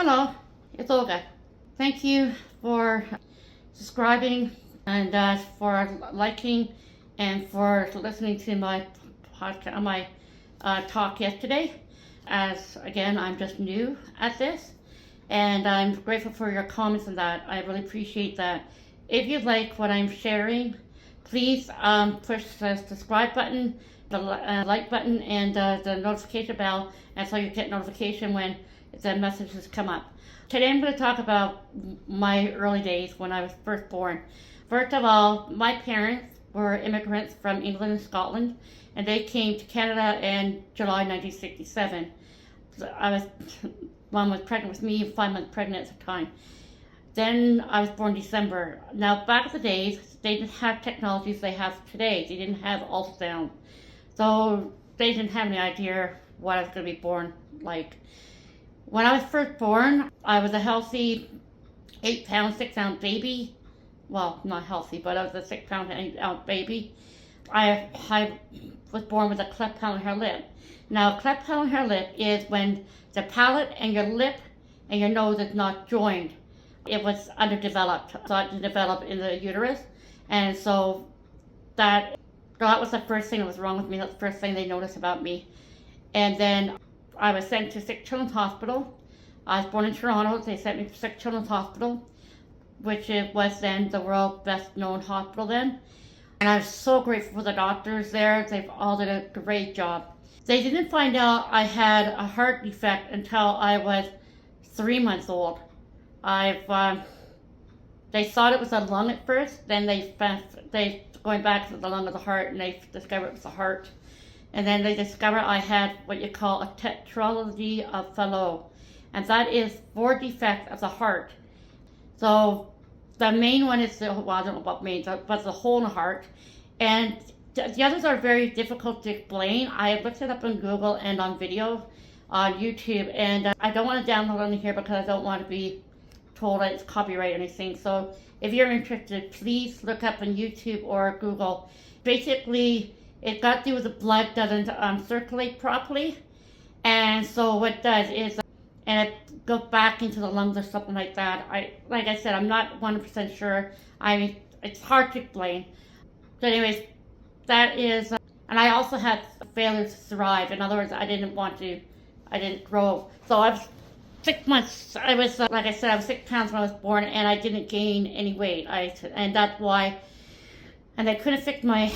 Hello, it's Olga. Thank you for subscribing and for liking and for listening to my podcast, my talk yesterday. As again, I'm just new at this, and I'm grateful for your comments on that. I really appreciate that. If you like what I'm sharing, please push the subscribe button, the like button, and the notification bell, and so you get notification when the messages come up. Today I'm going to talk about my early days when I was first born. First of all, my parents were immigrants from England and Scotland, and they came to Canada in July 1967. Mom was pregnant with me, 5 months pregnant at the time. Then I was born December. Now, back in the days, they didn't have technologies they have today. They didn't have ultrasound. So they didn't have any idea what I was going to be born like. When I was first born, I was a healthy 8 pound, 6 ounce baby. Well, not healthy, but I was a 6 pound, 8 ounce baby. I was born with a cleft palate and hair lip. Now, cleft palate and hair lip is when the palate and your lip and your nose is not joined. It was underdeveloped, so it didn't develop in the uterus. And so that was the first thing that was wrong with me. That's the first thing they noticed about me. And then I was sent to Sick Children's Hospital. I was born in Toronto. They sent me to Sick Children's Hospital, which was then the world's best known hospital then. And I was so grateful for the doctors there. They've all did a great job. They didn't find out I had a heart defect until I was 3 months old. They thought it was a lung at first. Then they going back to the lung of the heart, and they discovered it was the heart. And then they discovered I had what you call a Tetralogy of Fallot, and that is 4 defects of the heart. So the main one is I don't know what main, but the hole in the heart, and the others are very difficult to explain. I looked it up on Google and on video on YouTube, and I don't want to download on here because I don't want to be told that it's copyright or anything. So if you're interested, please look up on YouTube or Google. Basically, it got to do with the blood doesn't circulate properly, and so what it does is, and it goes back into the lungs or something like that. Like I said, I'm not 100% sure. It's hard to explain. But anyways, that is, and I also had failure to thrive. In other words, I didn't grow. So I was 6 months. I was, like I said, I was 6 pounds when I was born, and I didn't gain any weight. And that's why. And they couldn't fix my,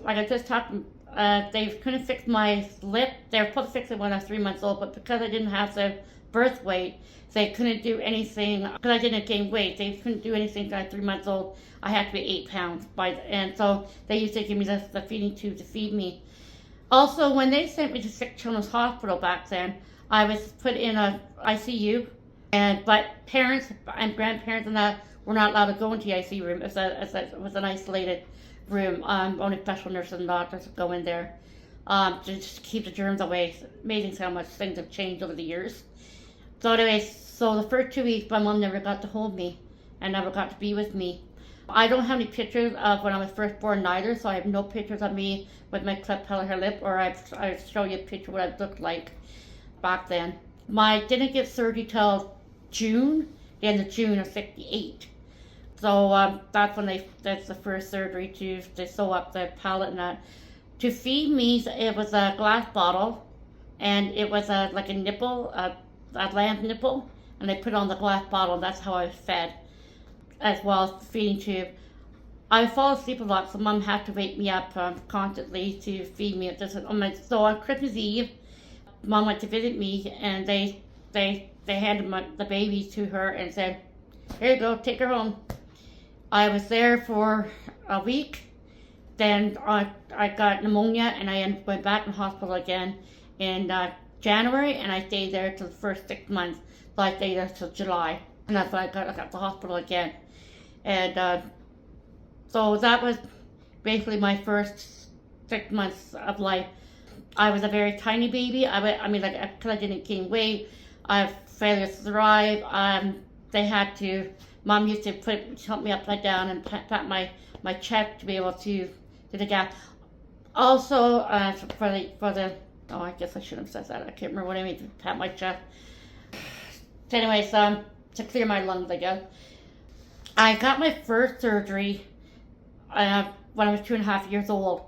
like I just talked, they couldn't fix my lip. They were supposed to fix it when I was 3 months old, but because I didn't have the birth weight, they couldn't do anything, because I didn't gain weight, they couldn't do anything until I was 3 months old. I had to be 8 pounds, and so they used to give me the feeding tube to feed me. Also, when they sent me to Sick Children's Hospital back then, I was put in a ICU, but parents and grandparents and that were not allowed to go into the ICU room. It was an isolated room. Only special nurses and doctors would go in there to just keep the germs away. It's amazing how much things have changed over the years. So anyways, so the first 2 weeks, my mom never got to hold me and never got to be with me. I don't have any pictures of when I was first born either, so I have no pictures of me with my cleft palate hair lip, or I show you a picture of what I looked like back then. I didn't get surgery till June, the end of June of '68. So that's the first surgery to sew up the palate and that. To feed me, it was a glass bottle, and it was like a nipple, a lamb nipple, and they put it on the glass bottle, and that's how I was fed, as well as the feeding tube. I fall asleep a lot, so Mom had to wake me up constantly to feed me. So on Christmas Eve, Mom went to visit me, and they handed the baby to her and said, "Here you go, take her home." I was there for a week. Then I got pneumonia, and I went back in the hospital again in January, and I stayed there till the first 6 months. So I stayed there till July, and that's when I got the hospital again. And so that was basically my first 6 months of life. I was a very tiny baby. Because I didn't gain weight, I have failure to thrive. Mom used to help me upside down and pat my chest to be able to do the gap. Also, I guess I shouldn't have said that. I can't remember what I mean to pat my chest. anyways, to clear my lungs, I guess. I got my first surgery when I was 2.5 years old,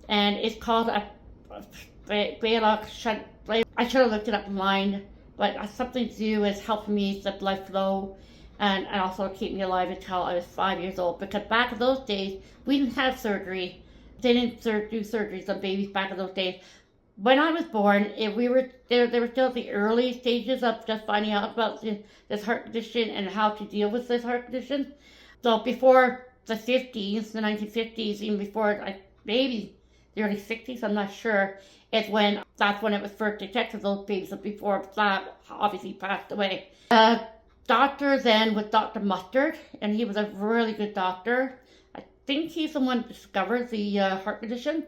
and it's called a Fallot. I should have looked it up online, but something to do with helping me the blood flow and also keep me alive until I was 5 years old. Because back in those days, we didn't have surgery. They didn't do surgeries on babies back in those days. When I was born, they were still at the early stages of just finding out about this heart condition and how to deal with this heart condition. So before the 50s, the 1950s, even before maybe the early 60s, I'm not sure, that's when it was first detected, those babies. Before that, obviously passed away. Doctor then was Dr. Mustard, and he was a really good doctor. I think he's the one who discovered the heart condition.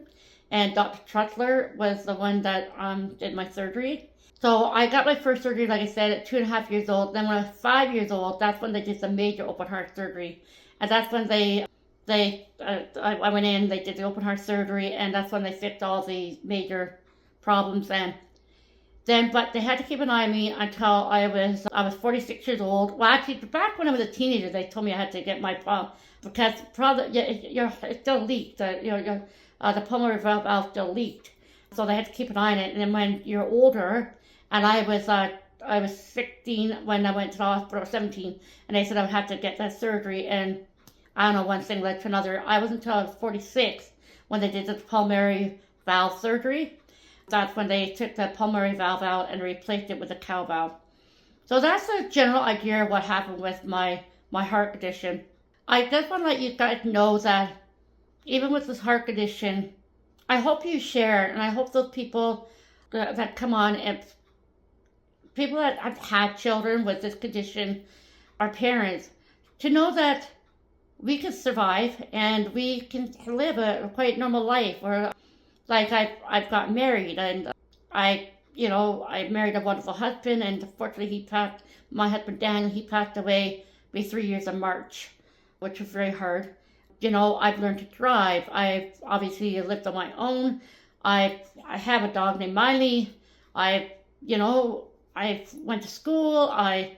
And Dr. Trutler was the one that did my surgery. So I got my first surgery, like I said, at 2.5 years old. Then when I was 5 years old, that's when they did the major open heart surgery. And that's when I went in, they did the open heart surgery, and that's when they fixed all the major problems then. But they had to keep an eye on me until I was 46 years old. Well, actually, back when I was a teenager, they told me I had to get my because it still leaked. The pulmonary valve still leaked, so they had to keep an eye on it. And then when you're older, and I was 16 when I went to the hospital, or 17, and they said I would have to get that surgery. And I don't know, one thing led to another. I was until I was 46 when they did the pulmonary valve surgery. That's when they took the pulmonary valve out and replaced it with a cow valve. So that's a general idea of what happened with my heart condition. I just want to let you guys know that even with this heart condition, I hope you share, and I hope those people that come on, and people that have had children with this condition, our parents, to know that we can survive and we can live a quite normal life. Or like I've got married, and I married a wonderful husband, and unfortunately my husband Dan, he passed away with 3 years in March, which was very hard. I've learned to drive. I've obviously lived on my own. I have a dog named Miley. I went to school. I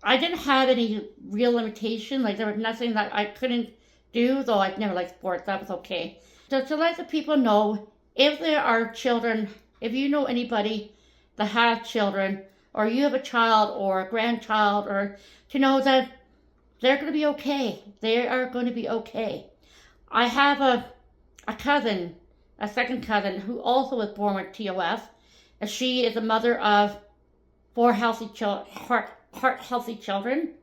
didn't have any real limitation. Like, there was nothing that I couldn't do, though I've never liked sports. That was okay. So to let the people know, if there are children, if you know anybody that has children, or you have a child or a grandchild, or to know that they're going to be okay. They are going to be okay. I have a second cousin, who also was born with TOF. And she is a mother of 4 heart-healthy children.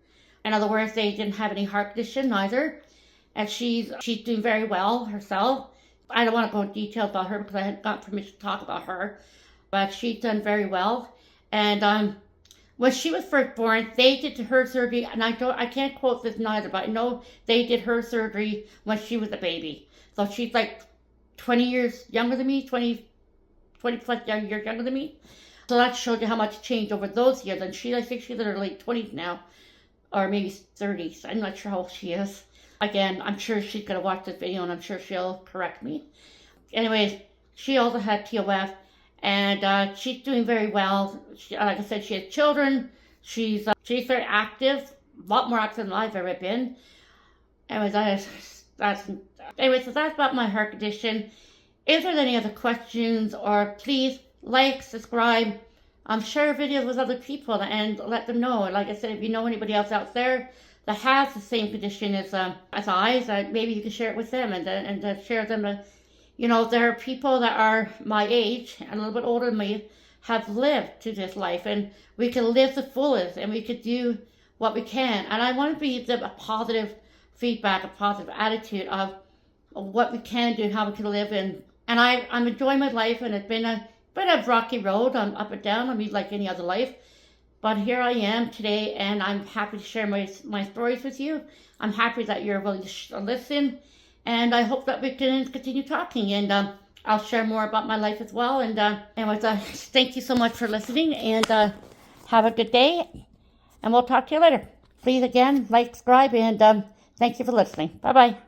In other words, they didn't have any heart condition either. And she's doing very well herself. I don't want to go into detail about her because I hadn't got permission to talk about her. But she's done very well. And when she was first born, they did her surgery, and I can't quote this neither, but I know they did her surgery when she was a baby. So she's like 20 years younger than me, 20 plus years younger than me. So that shows you how much changed over those years. And I think she's in her late 20s now, or maybe 30s. I'm not sure how old she is. Again, I'm sure she's going to watch this video, and I'm sure she'll correct me. Anyways, she also had TOF. And she's doing very well. Like I said, she has children. She's very active, a lot more active than I've ever been. Anyways, so that's about my heart condition. If there's any other questions, or please like, subscribe, share videos with other people and let them know. Like I said, if you know anybody else out there that has the same condition as I, maybe you can share it with them and share them. There are people that are my age and a little bit older than me, have lived to this life, and we can live the fullest, and we could do what we can. And I want to be a positive feedback, a positive attitude of what we can do and how we can live in. And I'm enjoying my life, and it's been a rocky road. I'm up and down. I mean, like any other life. But here I am today, and I'm happy to share my stories with you. I'm happy that you're willing to listen. And I hope that we can continue talking, and I'll share more about my life as well. And anyways, thank you so much for listening, and have a good day, and we'll talk to you later. Please, again, like, subscribe, and thank you for listening. Bye-bye.